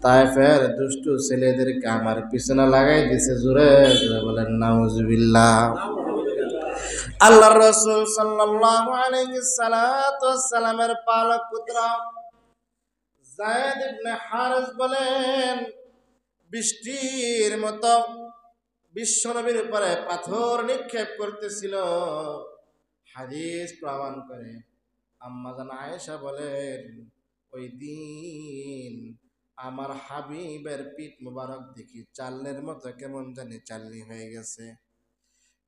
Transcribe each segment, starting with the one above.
তায়েফের দুষ্টু ছেলেদেরকে আমার পিছনে লাগাই দিছে, জোরে জোরে বলেন নাউজুবিল্লাহ। আল্লাহর রাসূল সাল্লাল্লাহু আলাইহি সাল্লাতু ওয়াসসালামের পালক পুত্র যায়েদ ইবনে হারিস বলেন, বৃষ্টির মতো বিশ্বনবীর উপরে পাথর নিক্ষেপ করতেছিল। হাদিস প্রমাণ করে, আম্মা জান আয়েশা বলেন, ওই দিন আমার হাবিবের পিঠ মুবারক দেখি চালনের মতো কেমন জানি চালনি হয়ে গেছে।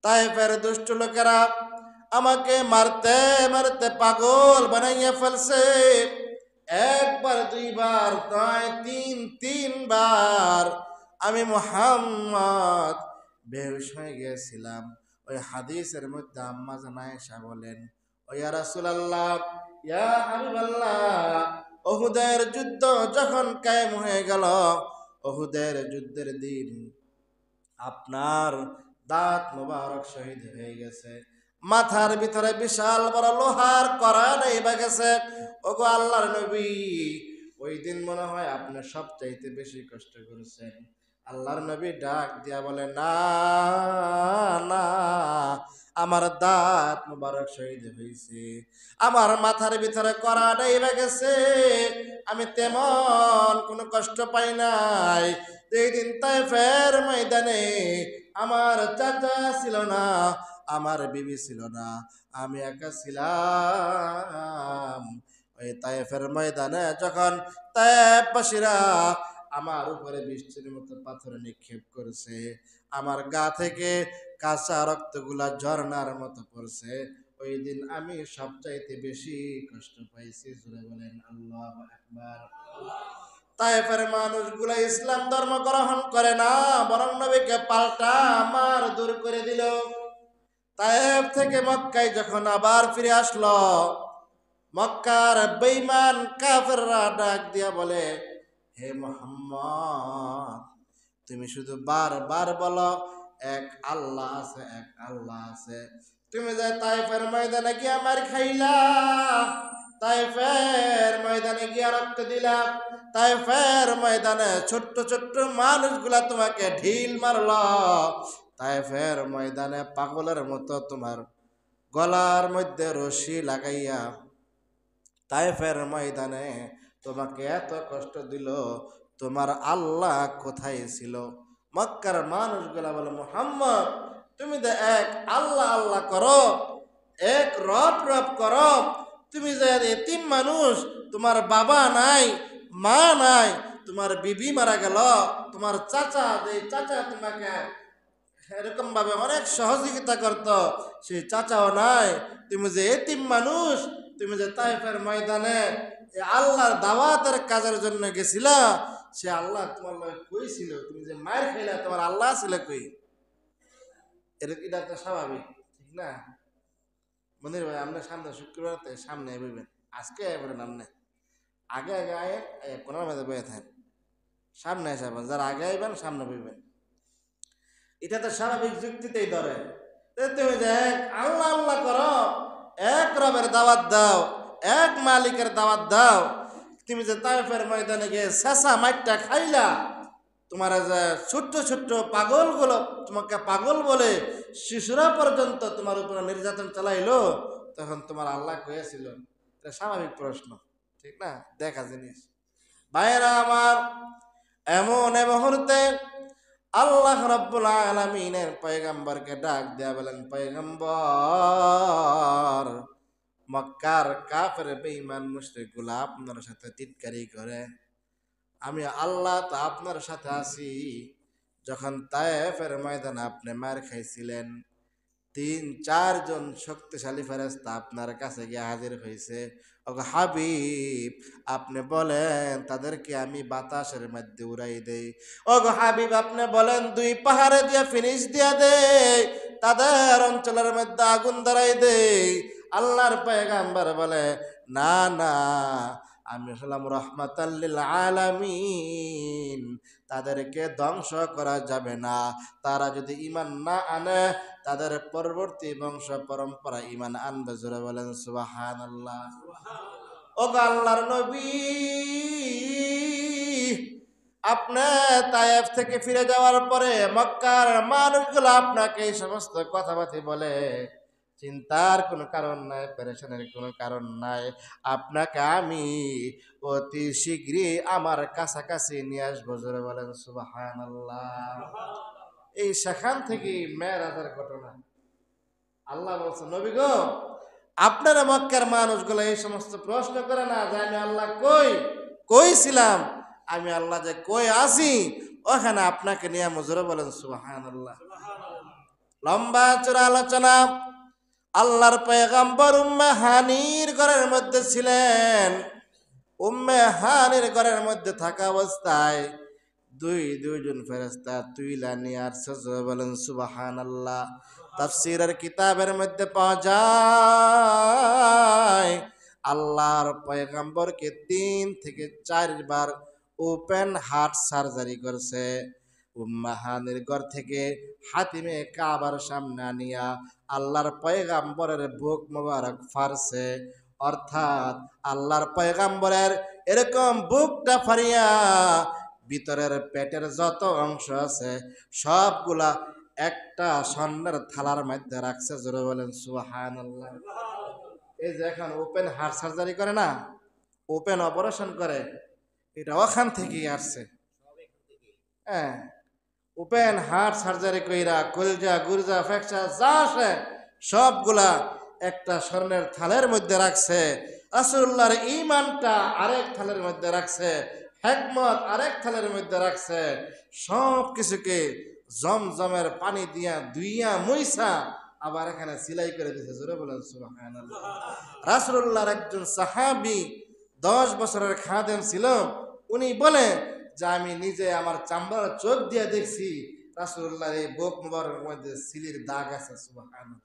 তায়েফের দুষ্ট লোকেরা আমাকে মারতে মারতে পাগল বানাইয়া ফেলছে। একবার দুইবার নয়, তিনবার আমি মুহাম্মদ বেহুশ হয়ে গেছিলাম। ওই হাদিসের মধ্যে আম্মা জান আয়েশা বলেন, ও ইয়া রাসূলুল্লাহ, ইয়া হাবিবাল্লাহ, উহুদের যুদ্ধ যখন কায়েম হয়ে গেল, উহুদের যুদ্ধের দিন আপনার দাঁত মোবারক শহীদ হয়ে গেছে, মাথার ভিতরে বিশাল বড় লোহার কড়া নেইবা গেছে। ওগো আল্লাহর নবী, ওই দিন মনে হয় আপনি সবচাইতে বেশি কষ্ট করেছেন। আল্লাহর নবী ডাক দিয়া বলে, না না, আমার দাঁত মোবারক শহীদ হয়েছে, আমার মাথার ভিতরে কড়া নেইবা গেছে, আমি তেমন কোনো কষ্ট পাই নাই। এই দিন তায়েফের ময়দানে আমার চাচা ছিল না, আমার বিবি ছিল না, আমি একা ছিলাম। ওই তায়েফের ময়দানে যখন তায়েফবাসীরা আমার উপরে বৃষ্টির মতো পাথর নিক্ষেপ করেছে, আমার গা থেকে কাঁচা রক্তগুলা ঝর্ণার মতো পড়ছে, ওই দিন আমি সবচাইতে বেশি কষ্ট পাইছি। জোরে বলেন আল্লাহু আকবার। তায়েফের মানুষগুলা ইসলাম ধর্ম গ্রহণ করে না, বরং নবীকে পাল্টা আমার দূর করে দিল। তায়েফ থেকে মক্কায় যখন আবার ফিরে আসলো, মক্কার বেঈমান কাফেররা ডাক দিয়া বলে, হে মুহাম্মদ, তুমি শুধু বারবার বলো এক আল্লাহ আছে, এক আল্লাহ আছে। তুমি যে তায়েফের ময়দানে গিয়া মার খাইলা, তায়েফের ময়দানে গিয়া রক্ত দিলা, তায়েফের ময়দানে ছোট্ট ছোট্ট মানুষগুলা তোমাকে ঢিল মারল, তায়েফের ময়দানে পাগলের মতো তোমার গলার মধ্যে রশি লাগাইয়া তায়েফের ময়দানে তোমাকে এত কষ্ট দিল, তোমার আল্লাহ কোথায় ছিল? মক্কার মানুষগুলা বলে, মুহাম্মদ, তুমি যে এক আল্লাহ আল্লাহ করো, এক রব রব করো, তুমি যে এতিম মানুষ, তোমার বাবা নাই, মা নাই, তোমার বিবি মারা গেল, তোমার চাচা, যে চাচা তোমাকে এরকম ভাবে অনেক সহযোগিতা করত, সেই চাচাও নাই, তুমি যে এতিম মানুষ, তুমি যে তায়েফের ময়দানে আল্লাহর দাওয়াতের কাজের জন্য গেছিলা, সে আল্লাহ তোমার লগে কই ছিল? তুমি যে মায়ের খাইলা, তোমার আল্লাহ ছিল কই? এটা তো স্বাভাবিক, ঠিক না? মন্দির ভাই, আপনার সামনে শুক্রবার সামনে বইবেন, আজকে বলেন আপনি আগে আগে আয়, কোনার মধ্যে বয়ে থাকেন, সামনে এসে যারা আগে আইবেন সামনে বইবেন। এটা তো স্বাভাবিক যুক্তিতেই ধরে। তুমি যে এক আল্লাহ আল্লাহ করো, এক রবের দাওয়াত দাও, এক মালিকের দাওয়াত দাও, তুমি যে তায়েফের ময়দানে গিয়ে শেষা মাইটটা খাইলা, তোমার যে ছোট্ট ছোট্ট পাগলগুলো তোমাকে পাগল বলে, শিশুরা পর্যন্ত তোমার উপরে নির্যাতন চালাইলো, তখন তোমার আল্লাহ কয়েছিল? এটা স্বাভাবিক প্রশ্ন, ঠিক না? দেখা জিনিস ভাইয়েরা আমার, এমন মুহূর্তে আল্লাহ রাব্বুল আলামিনের পয়গম্বরকে ডাক দেয়া বলেন, পয়গম্বর, মক্কার কাফের বেঈমান মুশরিকগুলা আপনার সাথে টিটকারি করে, আমি আল্লাহ তো আপনার সাথে আছি। যখন তায়েফের ময়দানে আপনি মার খাইছিলেন, 3-4 জন শক্তিশালী ফেরেশতা আপনার কাছে গিয়ে হাজির হয়েছে। ওগো হাবিব, আপনি বলেন তাদেরকে আমি বাতাসের মধ্যে উড়াই দেই। ওগো হাবিব, আপনি বলেন 2 পাহাড়ে দিয়ে ফিনিশ দিয়া দেই, তাদের অঞ্চলের মধ্যে আগুন ধরাই দেই। আল্লাহর পয়গম্বর বলে, না না, আমি হলাম রহমাতাল লিল আলামিন, তাদেরকে ধ্বংস করা যাবে না। তারা যদি ঈমান না আনে, তাদের পরবর্তী বংশ পরম্পরা ঈমান আনবে। জোরে বলেন সুবহানাল্লাহ। ও আল্লাহর নবী, আপনি তায়েফ থেকে ফিরে যাওয়ার পরে মক্কার মানুষগুলো আপনাকে এই সমস্ত কথাবার্তা বলে, চিন্তার কোনো কারণ নাই, পেরেশানির কোনো কারণ নাই। আপনাকে আমি অতি শীঘ্রই আমার কাছাকাছি নিয়ে আসবো। জোরে বলেন সুবহানাল্লাহ। এই সেখান থেকে মেরাজের ঘটনা। আল্লাহ বলছে, নবী গো, আপনারা মক্কার মানুষগুলো এই সমস্ত প্রশ্ন করে না যে আমি আল্লাহ কই ছিলাম, আমি আল্লাহ যে কই আছি ওখানে আপনাকে নিয়ে মজুরে বলেন সুবহানাল্লাহ। লম্বা চূড়া আলোচনা। আল্লাহর পয়গম্বর উম্মে হানির ঘরের মধ্যে ছিলেন। উম্মে হানির ঘরের মধ্যে থাকা অবস্থায় দুইজন ফেরেশতা তুইলা নিয়ে আসছে। জোরে বলেন সুবহানাল্লাহ। তাফসীরের কিতাবের মধ্যে পাওয়া যায় আল্লাহর পয়গম্বরকে 3 থেকে 4 বার ওপেন হার্ট সার্জারি করছে। উম্মাহানির ঘর থেকে হাতিমে কাবার সামনে আনিয়া আল্লাহর পয়গম্বরের বুক মোবারক ফারছে। অর্থাৎ আল্লাহর পয়গম্বরের এরকম বুকটা ফারিয়া ভিতরের পেটের যত অংশ আছে সবগুলা একটা স্বর্ণের থালার মধ্যে রাখছে। জোরে বলেন সুবহানাল্লাহ। এই যে এখন ওপেন হার্ট সার্জারি করে না, ওপেন অপারেশন করে, এটা ওখান থেকেই আসছে। হ্যাঁ, ওপেন হার্ট সার্জারি কইরা কলজা গুরজা ফ্র্যাকচার যা আছে সবগুলা একটা স্বর্ণের থালের মধ্যে রাখছে। রাসূলুল্লাহর ঈমানটা আরেক থালের মধ্যে রাখছে, হিকমত আরেক থালের মধ্যে রাখছে। সব কিছুকে জমজমের পানি দিয়া দুইয়া মুইসা আবার এখানে সিলাই করে দিয়েছে। জোরে বলেন সুবহানাল্লাহ। রাসূলুল্লাহর একজন সাহাবী 10 বছরের খাদেম ছিল। উনি বলে যে আমি নিজে আমার চামড়ার চোখ দিয়ে দেখছি রাসূলুল্লাহর এই বুক মুবারকের মধ্যে সিলির দাগ আছে। সুবহানাল্লাহ।